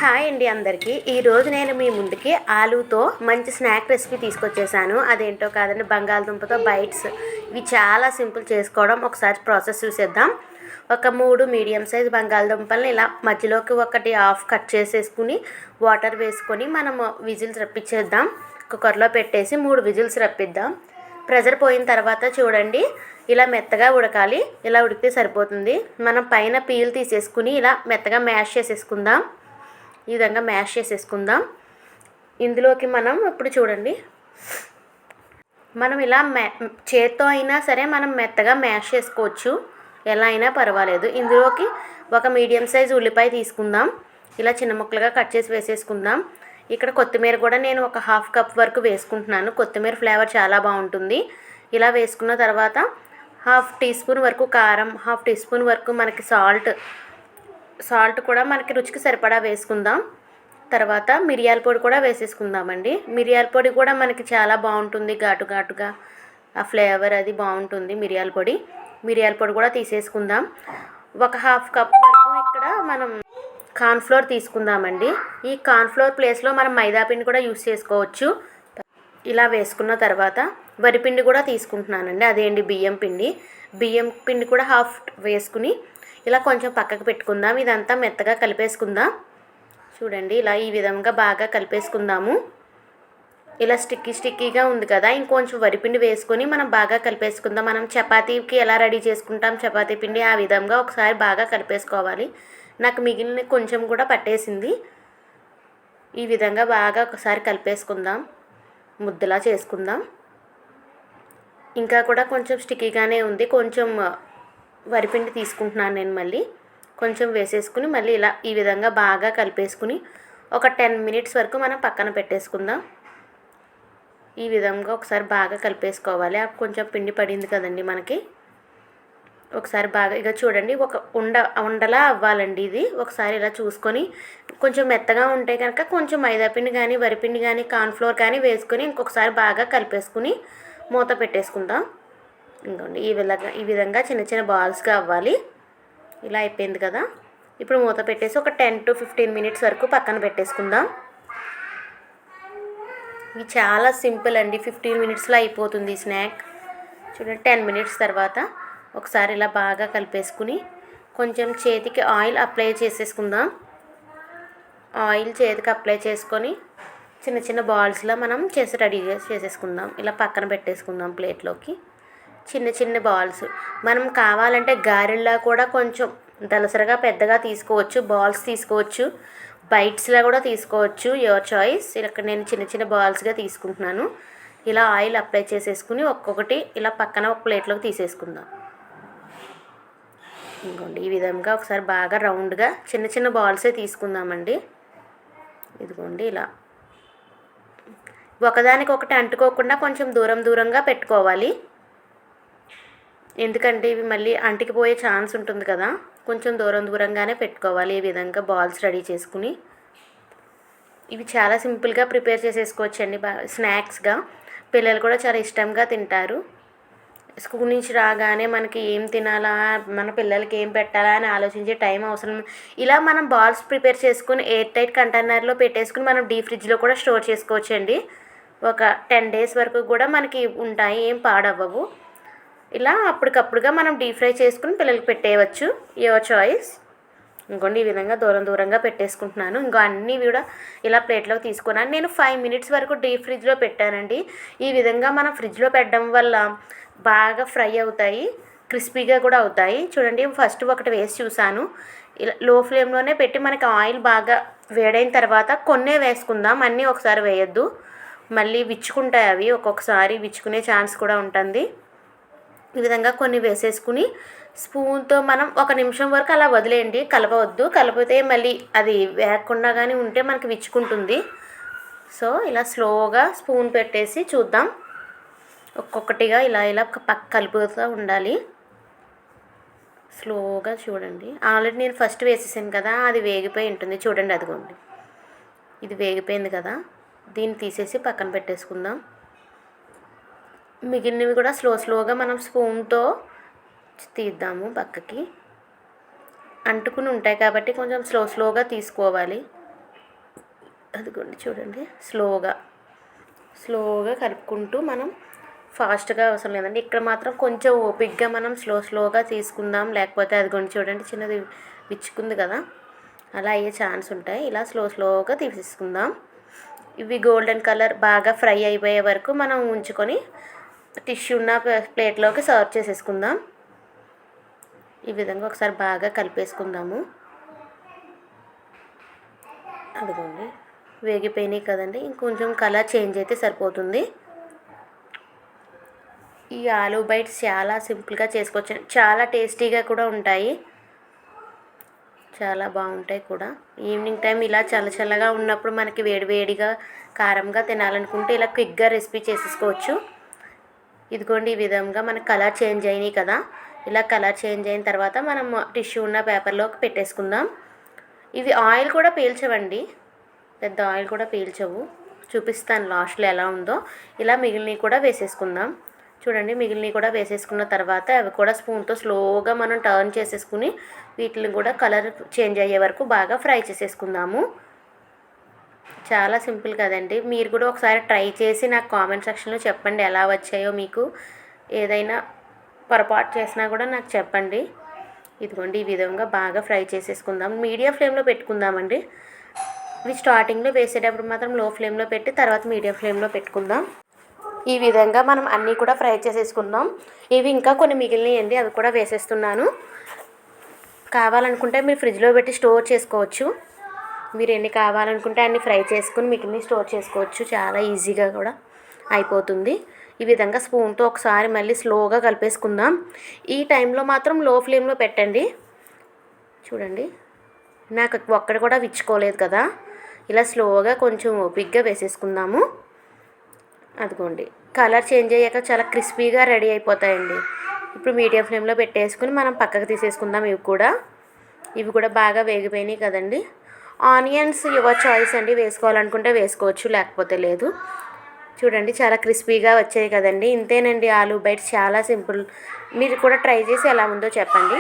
Hi అండి అందరికీ. ఈరోజు నేను మీ ముందుకి ఆలూతో మంచి స్నాక్ రెసిపీ తీసుకొచ్చేసాను. అదేంటో కాదండి, బంగాళదుంపతో బైట్స్. ఇవి చాలా సింపుల్ చేసుకోవడం. ఒకసారి ప్రాసెస్ చూసేద్దాం. ఒక 3 మీడియం సైజ్ బంగాళదుంపల్ని ఇలా మధ్యలోకి ఒకటి హాఫ్ కట్ చేసేసుకుని వాటర్ వేసుకొని మనము విజిల్స్ రప్పించేద్దాం. కుక్కర్లో పెట్టేసి 3 విజిల్స్ రప్పిద్దాం. ప్రెజర్ పోయిన తర్వాత చూడండి, ఇలా మెత్తగా ఉడకాలి. ఇలా ఉడికితే సరిపోతుంది. మనం పైన పీల్ తీసేసుకుని ఇలా మెత్తగా మ్యాష్ చేసేసుకుందాం. ఈ విధంగా మ్యాష్ చేసేసుకుందాం. ఇందులోకి మనం ఇప్పుడు చూడండి, మనం ఇలా చేత్తో అయినా సరే మనం మెత్తగా మ్యాష్ చేసుకోవచ్చు, ఎలా అయినా పర్వాలేదు. ఇందులోకి ఒక మీడియం సైజ్ ఉల్లిపాయ తీసుకుందాం. ఇలా చిన్న ముక్కలుగా కట్ చేసి వేసేసుకుందాం. ఇక్కడ కొత్తిమీర కూడా నేను ఒక హాఫ్ కప్ వరకు వేసుకుంటున్నాను. కొత్తిమీర ఫ్లేవర్ చాలా బాగుంటుంది. ఇలా వేసుకున్న తర్వాత హాఫ్ టీ స్పూన్ వరకు కారం, హాఫ్ టీ స్పూన్ వరకు మనకి సాల్ట్ కూడా మనకి రుచికి సరిపడా వేసుకుందాం. తర్వాత మిరియాల పొడి కూడా వేసేసుకుందామండి. మిరియాల పొడి కూడా మనకి చాలా బాగుంటుంది, ఘాటుగా ఆ ఫ్లేవర్ అది బాగుంటుంది. మిరియాల పొడి కూడా తీసేసుకుందాం. ఒక హాఫ్ కప్ వరకు ఇక్కడ మనం కార్న్ఫ్లోర్ తీసుకుందామండి. ఈ కార్న్ఫ్లోర్ ప్లేస్లో మనం మైదాపిండి కూడా యూస్ చేసుకోవచ్చు. ఇలా వేసుకున్న తర్వాత వరిపిండి కూడా తీసుకుంటున్నానండి, అదేంటి బియ్యం పిండి కూడా హాఫ్ వేసుకుని ఇలా కొంచెం పక్కకు పెట్టుకుందాం. ఇదంతా మెత్తగా కలిపేసుకుందాం. చూడండి, ఇలా ఈ విధంగా బాగా కలిపేసుకుందాము. ఇలా స్టిక్కీగా ఉంది కదా, ఇంకొంచెం వరిపిండి వేసుకొని మనం బాగా కలిపేసుకుందాం. మనం చపాతీకి ఎలా రెడీ చేసుకుంటాం చపాతీ పిండి, ఆ విధంగా ఒకసారి బాగా కలిపేసుకోవాలి. నాకు మిగిలిన కొంచెం కూడా పట్టేసింది. ఈ విధంగా బాగా ఒకసారి కలిపేసుకుందాం, ముద్దలా చేసుకుందాం. ఇంకా కూడా కొంచెం స్టిక్కీగానే ఉంది. కొంచెం వరిపిండి తీసుకుంటున్నాను నేను, మళ్ళీ కొంచెం వేసేసుకుని మళ్ళీ ఇలా ఈ విధంగా బాగా కలిపేసుకుని ఒక 10 మినిట్స్ వరకు మనం పక్కన పెట్టేసుకుందాం. ఈ విధంగా ఒకసారి బాగా కలిపేసుకోవాలి. కొంచెం పిండి పడింది కదండి మనకి. ఒకసారి బాగా ఇక చూడండి, ఒక ఉండలా అవ్వాలండి ఇది. ఒకసారి ఇలా చూసుకొని కొంచెం మెత్తగా ఉంటే కనుక కొంచెం మైదాపిండి కానీ వరిపిండి కానీ కార్న్ఫ్లోర్ కానీ వేసుకొని ఇంకొకసారి బాగా కలిపేసుకుని మూత పెట్టేసుకుందాం. ఇంకోండి, ఈ విధంగా చిన్న బాల్స్గా అవ్వాలి. ఇలా అయిపోయింది కదా. ఇప్పుడు మూత పెట్టేసి ఒక 10 to 15 మినిట్స్ వరకు పక్కన పెట్టేసుకుందాం. ఇది చాలా సింపుల్ అండి, 15 మినిట్స్లో అయిపోతుంది ఈ స్నాక్. చూడండి, 10 మినిట్స్ తర్వాత ఒకసారి ఇలా బాగా కలిపేసుకుని కొంచెం చేతికి ఆయిల్ అప్లై చేసేసుకుందాం. ఆయిల్ చేతికి అప్లై చేసుకొని చిన్న బాల్స్లో మనం రెడీ చేసేసుకుందాం. ఇలా పక్కన పెట్టేసుకుందాం ప్లేట్లోకి. చిన్న బాల్స్ మనం కావాలంటే గారెల్లా కూడా కొంచెం దలసరగా పెద్దగా తీసుకోవచ్చు, బాల్స్ తీసుకోవచ్చు, బైట్స్లా కూడా తీసుకోవచ్చు, యువర్ చాయిస్. ఇక్కడ నేను చిన్న బాల్స్గా తీసుకుంటున్నాను. ఇలా ఆయిల్ అప్లై చేసేసుకుని ఒక్కొక్కటి ఇలా పక్కన ఒక ప్లేట్లోకి తీసేసుకుందాం. ఇంకోండి, ఈ విధంగా ఒకసారి బాగా రౌండ్గా చిన్న బాల్సే తీసుకుందామండి. ఇదిగోండి, ఇలా ఒకదానికొకటి అంటుకోకుండా కొంచెం దూరంగా పెట్టుకోవాలి. ఎందుకంటే ఇవి మళ్ళీ అంటికిపోయే ఛాన్స్ ఉంటుంది కదా, కొంచెం దూరంగానే పెట్టుకోవాలి. ఈ విధంగా బాల్స్ రెడీ చేసుకుని ఇవి చాలా సింపుల్గా ప్రిపేర్ చేసేసుకోవచ్చండి. స్నాక్స్గా పిల్లలు కూడా చాలా ఇష్టంగా తింటారు. స్కూల్ నుంచి రాగానే మనకి ఏం తినాలా, మన పిల్లలకి ఏం పెట్టాలా అని ఆలోచించే టైం అవసరం. ఇలా మనం బాల్స్ ప్రిపేర్ చేసుకుని ఎయిర్ టైట్ కంటైనర్లో పెట్టేసుకుని మనం డీప్ ఫ్రిడ్జ్లో కూడా స్టోర్ చేసుకోవచ్చండి. ఒక 10 days వరకు కూడా మనకి ఉంటాయి, ఏం పాడవ్వవు. ఇలా అప్పటికప్పుడుగా మనం డీప్ ఫ్రై చేసుకుని పిల్లలకి పెట్టేయవచ్చు, యువర్ చాయిస్. ఇంకోండి, ఈ విధంగా దూరంగా పెట్టేసుకుంటున్నాను. ఇంకో అన్నీ కూడా ఇలా ప్లేట్లోకి తీసుకున్నాను. నేను 5 మినిట్స్ వరకు డీప్ ఫ్రిడ్జ్లో పెట్టానండి. ఈ విధంగా మనం ఫ్రిడ్జ్లో పెట్టడం వల్ల బాగా ఫ్రై అవుతాయి, క్రిస్పీగా కూడా అవుతాయి. చూడండి, ఫస్ట్ ఒకటి వేసి చూసాను. ఇలా లో ఫ్లేమ్లోనే పెట్టి మనకి ఆయిల్ బాగా వేడైన తర్వాత కొన్నే వేసుకుందాం, అన్నీ ఒకసారి వేయొద్దు, మళ్ళీ విచ్చుకుంటాయి. అవి ఒక్కొక్కసారి విచ్చుకునే ఛాన్స్ కూడా ఉంటుంది. ఈ విధంగా కొన్ని వేసేసుకుని స్పూన్తో మనం 1 నిమిషం వరకు అలా వదిలేయండి, కలపవద్దు. కలిపితే మళ్ళీ అది వేయకుండా కానీ ఉంటే మనకి విచ్చుకుంటుంది. సో ఇలా స్లోగా స్పూన్ పెట్టేసి చూద్దాం. ఒక్కొక్కటిగా ఇలా కలుపుతూ ఉండాలి. స్లోగా చూడండి. ఆల్రెడీ నేను ఫస్ట్ వేసేసాను కదా, అది వేగిపోయి ఉంటుంది. చూడండి, అదిగోండి, ఇది వేగిపోయింది కదా. దీన్ని తీసేసి పక్కన పెట్టేసుకుందాం. మిగిలినవి కూడా స్లోగా మనం స్పూన్తో తీద్దాము పక్కకి. అంటుకుని ఉంటాయి కాబట్టి కొంచెం స్లోగా తీసుకోవాలి. అదిగోండి చూడండి, స్లోగా కలుపుకుంటూ మనం ఫాస్ట్గా అవసరం లేదండి. ఇక్కడ మాత్రం కొంచెం ఓపిక్గా మనం స్లోగా తీసుకుందాం, లేకపోతే అదిగోండి చూడండి చిన్నది విచ్చుకుంది కదా, అలా అయ్యే ఛాన్స్ ఉంటాయి. ఇలా స్లోగా తీసేసుకుందాం. ఇవి గోల్డెన్ కలర్ బాగా ఫ్రై అయిపోయే వరకు మనం ఉంచుకొని టిష్యూ ఉన్న ప్లేట్లోకి సర్వ్ చేసేసుకుందాం. ఈ విధంగా ఒకసారి బాగా కలిపేసుకుందాము. అదిగోండి వేగిపోయినాయి కదండి, ఇంకొంచెం కలర్ చేంజ్ అయితే సరిపోతుంది. ఈ ఆలూ బైట్స్ చాలా సింపుల్గా చేసుకోవచ్చు, చాలా టేస్టీగా కూడా ఉంటాయి, చాలా బాగుంటాయి కూడా. ఈవినింగ్ టైం ఇలా చల్లగా ఉన్నప్పుడు మనకి వేడివేడిగా కారంగా తినాలనుకుంటే ఇలా క్విక్గా రెసిపీ చేసేసుకోవచ్చు. ఇదిగోండి ఈ విధంగా మనకు కలర్ చేంజ్ అయినాయి కదా, ఇలా కలర్ చేంజ్ అయిన తర్వాత మనం టిష్యూ ఉన్న పేపర్లోకి పెట్టేసుకుందాం. ఇవి ఆయిల్ కూడా పీల్చవండి, పెద్ద ఆయిల్ కూడా పీల్చవు. చూపిస్తాను లాస్ట్లో ఎలా ఉందో. ఇలా మిగిలినవి కూడా వేసేసుకుందాం. చూడండి మిగిలినవి కూడా వేసేసుకున్న తర్వాత అవి కూడా స్పూన్తో స్లోగా మనం టర్న్ చేసేసుకుని వీటిని కూడా కలర్ చేంజ్ అయ్యే వరకు బాగా ఫ్రై చేసేసుకుందాము. చాలా సింపుల్ కదండి. మీరు కూడా ఒకసారి ట్రై చేసి నాకు కామెంట్ సెక్షన్లో చెప్పండి ఎలా వచ్చాయో మీకు. ఏదైనా పొరపాటు చేసినా కూడా నాకు చెప్పండి. ఇదిగోండి ఈ విధంగా బాగా ఫ్రై చేసేసుకుందాం. మీడియం ఫ్లేమ్లో పెట్టుకుందామండి. ఇవి స్టార్టింగ్లో వేసేటప్పుడు మాత్రం లో ఫ్లేమ్లో పెట్టి తర్వాత మీడియం ఫ్లేమ్లో పెట్టుకుందాం. ఈ విధంగా మనం అన్నీ కూడా ఫ్రై చేసేసుకుందాం. ఇవి ఇంకా కొన్ని మిగిలినాయండి, అవి కూడా వేసేస్తున్నాను. కావాలనుకుంటే మీరు ఫ్రిడ్జ్లో పెట్టి స్టోర్ చేసుకోవచ్చు. మీరు ఎన్ని కావాలనుకుంటే అన్ని ఫ్రై చేసుకుని మిగిలిన స్టోర్ చేసుకోవచ్చు, చాలా ఈజీగా కూడా అయిపోతుంది. ఈ విధంగా స్పూన్తో ఒకసారి మళ్ళీ స్లోగా కలిపేసుకుందాం. ఈ టైంలో మాత్రం లో ఫ్లేమ్లో పెట్టండి. చూడండి నాకు ఒక్కటి కూడా విచ్చుకోలేదు కదా, ఇలా స్లోగా కొంచెం ఓపిక్గా వేసేసుకుందాము. అదిగోండి కలర్ చేంజ్ అయ్యాక చాలా క్రిస్పీగా రెడీ అయిపోతాయండి. ఇప్పుడు మీడియం ఫ్లేమ్లో పెట్టేసుకుని మనం పక్కకు తీసేసుకుందాం. ఇవి కూడా బాగా వేగిపోయినాయి కదండి. ఆనియన్స్ యువర్ చాయిస్ అండి, వేసుకోవాలనుకుంటే వేసుకోవచ్చు, లేకపోతే లేదు. చూడండి చాలా క్రిస్పీగా వచ్చాయి కదండి. ఇంతేనండి ఆలూ బైట్స్, చాలా సింపుల్. మీరు కూడా ట్రై చేసి ఎలా ఉందో చెప్పండి.